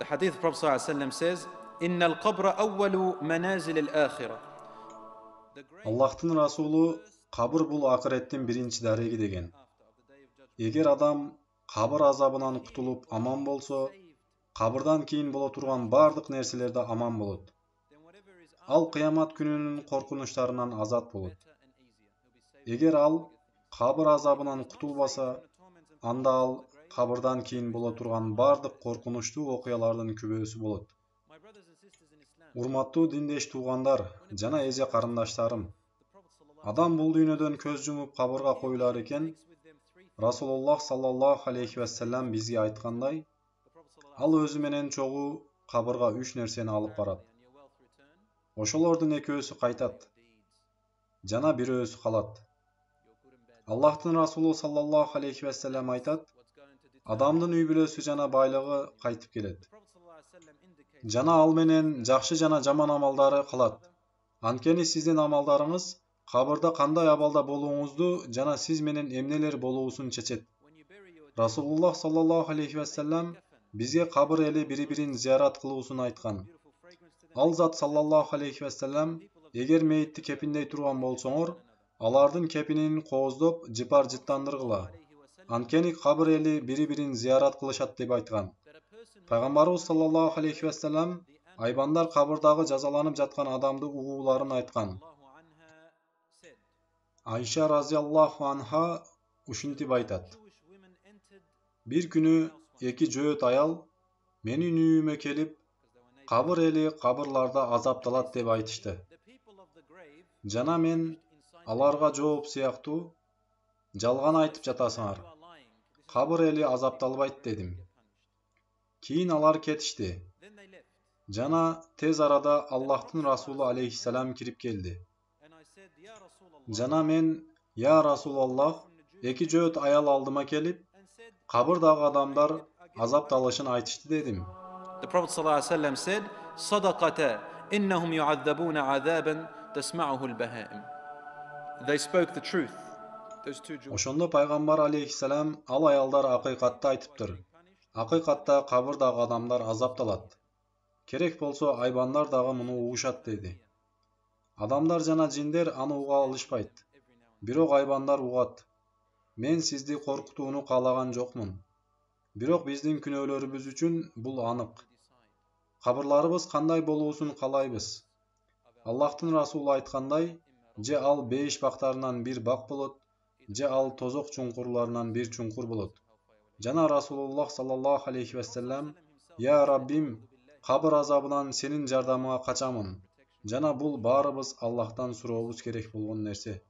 hadith of Prophet ﷺ says, "Inna al-qabra awwalu manazil al-akhirah." Аллахтын Расулу қабыр бұл ақыреттің бірінші дәрегі деген. Егер адам қабыр азабынан құтылып аман болса, қабырдан кейін бола тұрған барлық нәрселерді аман болады. Ал қиямат күнінің қорқыныштарынан азат болады. Егер ал қабыр азабынан құтылбаса, анда ал қабырдан кейін бола тұрған барлық қорқынышты оқиялардың күбесі болады. Урматтуу диндеш туғандар, жана эже карындаштарым, адам бул дүйнөдөн көз жумуп кабырга коюлар экен, Расулуллах саллаллаху алейхи вассалам бизге айткандай, ал өзү менен чогуу кабырга 3 нерсени алып барат. Ошолордун экөөсү кайтат, жана бирөөсү калат. Аллахтын Расулу саллаллаху алейхи вассалам айтат, адамдын үй бүлөсү жана байлыгы кайтып келет. Жана ал менен жакшы жана жаман амалдары калат. Анткени сиздин амалдарыңыз кабырда кандай абалда болууңузду жана сиз менен эмнелер болуусун чечет. Расулуллах саллаллаху алейхи вассалам бизге кабыр эли бири-бирин зиярат кылуусун айткан. Ал зат саллаллаху алейхи вассалам, эгер мейитти кепиндей турган болсоңор, алардын кепинин кооздоп, жыпар-жыттандыргыла. Анткени кабыр эли бири-бирин зиярат кылышат деп айткан. Пайгамбарыбыз саллаллаху алейхи вассалам айбандар кабырдагы жазаланып жаткан адамды угууларын айткан. Айша разияллаху анха ушинтип айтат. Бир күнү эки жөөт аял менин үйүмө келип, кабыр эли кабырларда азапталат деп айтышты. Жана мен аларга жооп сыяктуу, жалган айтып жатасыңар. Кабыр эли азапталбайт дедим. Кийин алар кетишти. Жана тез арада Аллахтын Расулу алейхиссалам кирип келди. Жана мен, я Расулаллах, эки жөөт аял алдыма келип, кабырдагы адамдар азапталышын айтышты дедим. The Prophet ﷺ said, "Sadaqata, innahum yu'adzabuna 'adhaban tasma'uhu al-baha'im." They spoke the truth. Ошондо пайгамбар алейхиссалам ал аялдар акыйкатты айтыптыр. Акыйкатта кабырдагы адамдар азапталат. Керек болсо айбандар дагы муну угушат деди. Адамдар жана жиндер аны уга алышпайт. Бирок айбандар угат. Мен сизди коркутууну каалаган жокмун. Бирок биздин күнөөлөрүбүз үчүн бул анык. Кабырларыбыз кандай болуусун каалайбыз. Аллахтын Расулу айткандай, же ал бейиш бактарынан бир бак болот, же ал тозок чуңкурларынан бир чуңкур болот. Жана Расулуллах саллаллаху алейхи вассалам, я Раббим, кабыр азабынан сенин жардамыңа качамын. Жана бул баарыбыз Аллахтан сурообуз керек болгон нерсе.